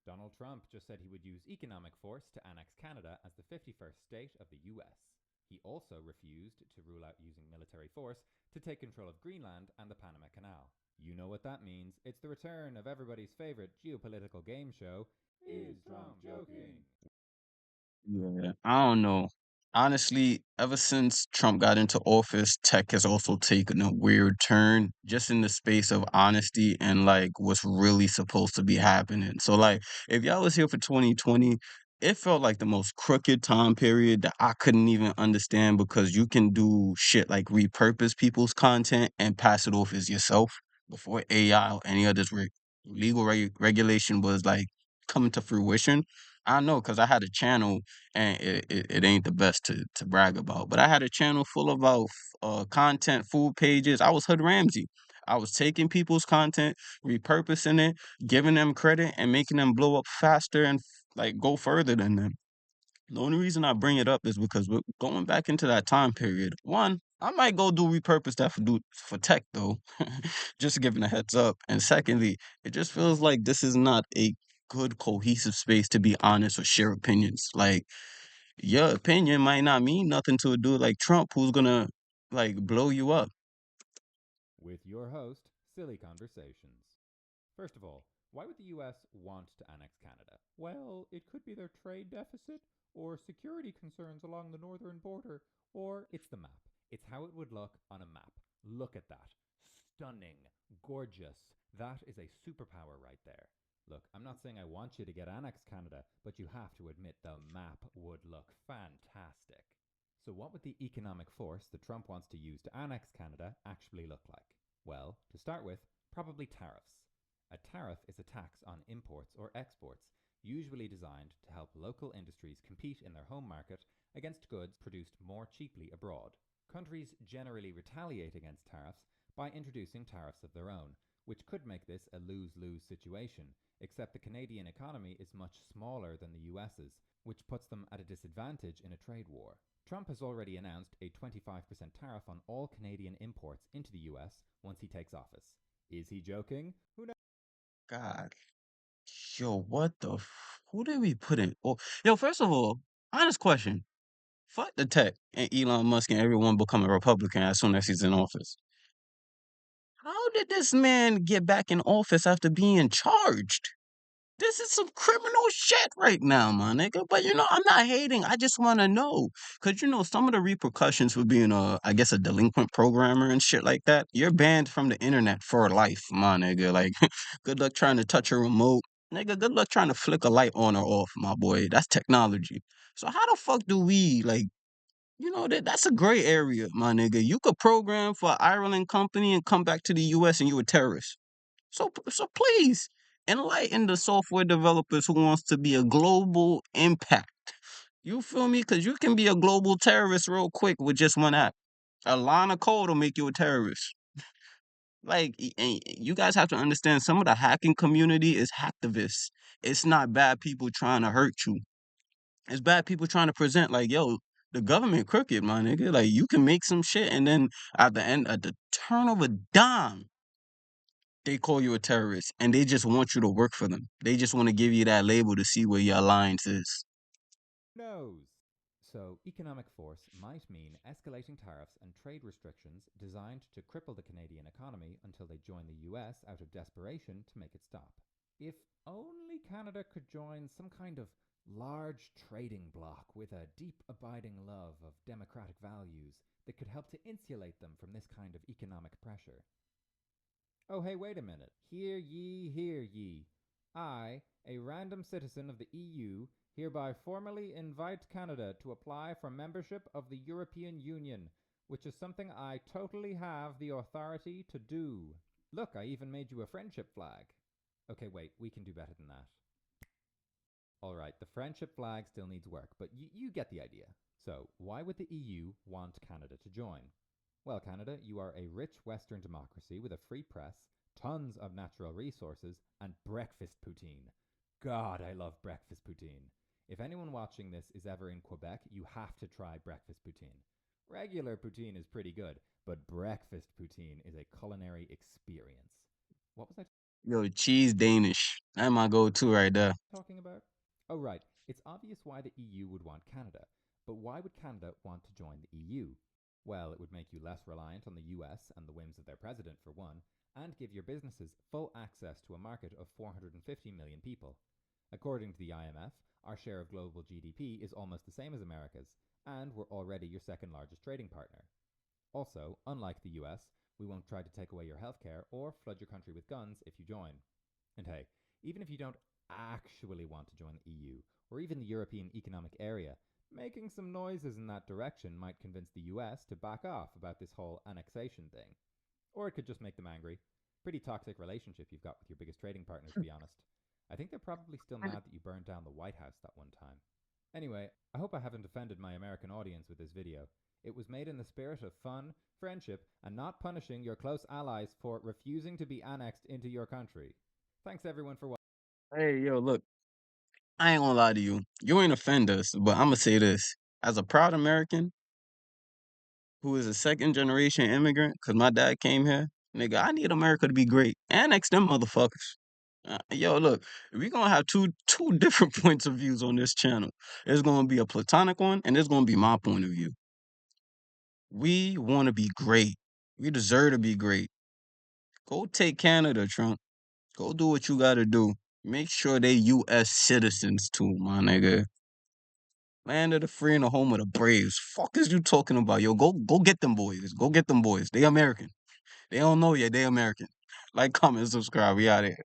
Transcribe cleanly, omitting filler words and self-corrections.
Donald Trump just said he would use economic force to annex Canada as the 51st state of the US. He also refused to rule out using military force to take control of Greenland and the Panama Canal. You know what that means. It's the return of everybody's favorite geopolitical game show, Is Trump Joking? Yeah, I don't know. Honestly, ever since Trump got into office, tech has also taken a weird turn just in the space of honesty and like what's really supposed to be happening. So like if y'all was here for 2020, it felt like the most crooked time period that I couldn't even understand because you can do shit like repurpose people's content and pass it off as yourself before AI or any other legal regulation was like coming to fruition. I know because I had a channel and it ain't the best to brag about. But I had a channel full of content, food pages. I was Hood Ramsey. I was taking people's content, repurposing it, giving them credit, and making them blow up faster and like go further than them. The only reason I bring it up is because we're going back into that time period. One, I might go do repurpose that for tech though, just giving a heads up. And secondly, it just feels like this is not a good cohesive space to be honest or share opinions. Like your opinion might not mean nothing to a dude like Trump who's gonna like blow you up. With your host, Siliconversations. First of all, why would the US want to annex Canada? Well, it could be their trade deficit, or security concerns along the northern border, or it's the map. It's how it would look on a map. Look at that. Stunning. Gorgeous. That is a superpower right there. Look, I'm not saying I want you to get annexed Canada, but you have to admit the map would look fantastic. So, what would the economic force that Trump wants to use to annex Canada actually look like? Well, to start with, probably tariffs. A tariff is a tax on imports or exports, usually designed to help local industries compete in their home market against goods produced more cheaply abroad. Countries generally retaliate against tariffs by introducing tariffs of their own, which could make this a lose lose situation, except the Canadian economy is much smaller than the US's, which puts them at a disadvantage in a trade war. Trump has already announced a 25% tariff on all Canadian imports into the US once he takes office. Is he joking? Who knows? God, yo, who did we put in? Oh, yo, first of all, honest question. Fuck the tech and Elon Musk and everyone become a Republican as soon as he's in office. How did this man get back in office after being charged? This is some criminal shit right now, my nigga. But I'm not hating. I just want to know, cause some of the repercussions for being I guess a delinquent programmer and shit like that. You're banned from the internet for life, my nigga. Like, good luck trying to touch a remote, nigga. Good luck trying to flick a light on or off, my boy. That's technology. So how the fuck do we like? That's a gray area, my nigga. You could program for an Ireland company and come back to the U.S. and you a terrorist. So please enlighten the software developers who wants to be a global impact. You feel me? Because you can be a global terrorist real quick with just one app. A line of code will make you a terrorist. Like, and you guys have to understand, some of the hacking community is hacktivists. It's not bad people trying to hurt you. It's bad people trying to present like, yo, the government crooked, my nigga. Like, you can make some shit, and then at the turn of a dime, they call you a terrorist and they just want you to work for them. They just want to give you that label to see where your alliance is. Who knows? So, economic force might mean escalating tariffs and trade restrictions designed to cripple the Canadian economy until they join the US out of desperation to make it stop. If only Canada could join some kind of large trading bloc with a deep, abiding love of democratic values that could help to insulate them from this kind of economic pressure. Oh, hey, wait a minute. Hear ye, hear ye. I, a random citizen of the EU, hereby formally invite Canada to apply for membership of the European Union, which is something I totally have the authority to do. Look, I even made you a friendship flag. Okay, wait, we can do better than that. Alright, the friendship flag still needs work, but you get the idea. So, why would the EU want Canada to join? Well, Canada, you are a rich Western democracy with a free press, tons of natural resources, and breakfast poutine. God, I love breakfast poutine. If anyone watching this is ever in Quebec, you have to try breakfast poutine. Regular poutine is pretty good, but breakfast poutine is a culinary experience. What was I? Yo, cheese Danish. That's my go-to right there. Talking about? Oh, right. It's obvious why the EU would want Canada. But why would Canada want to join the EU? Well, it would make you less reliant on the US and the whims of their president, for one, and give your businesses full access to a market of 450 million people. According to the IMF, our share of global GDP is almost the same as America's, and we're already your second largest trading partner. Also, unlike the US, we won't try to take away your healthcare or flood your country with guns if you join. And hey, even if you don't actually want to join the EU or even the European Economic Area, making some noises in that direction might convince the US to back off about this whole annexation thing. Or it could just make them angry. Pretty toxic relationship you've got with your biggest trading partner, to be honest. I think they're probably still mad that you burned down the White House that one time. Anyway, I hope I haven't offended my American audience with this video. It was made in the spirit of fun, friendship, and not punishing your close allies for refusing to be annexed into your country. Thanks everyone for watching. Hey, yo, look, I ain't gonna lie to you. You ain't offend us, but I'm gonna say this. As a proud American who is a second generation immigrant, because my dad came here, nigga, I need America to be great. Annex them motherfuckers. Yo, look, we gonna have two different points of views on this channel. There's gonna be a platonic one, and there's gonna be my point of view. We want to be great. We deserve to be great. Go take Canada, Trump. Go do what you gotta do. Make sure they U.S. citizens too, my nigga. Land of the free and the home of the braves. Fuck is you talking about? Yo, go get them boys. Go get them boys. They American. They don't know yet. They American. Like, comment, subscribe. We out here.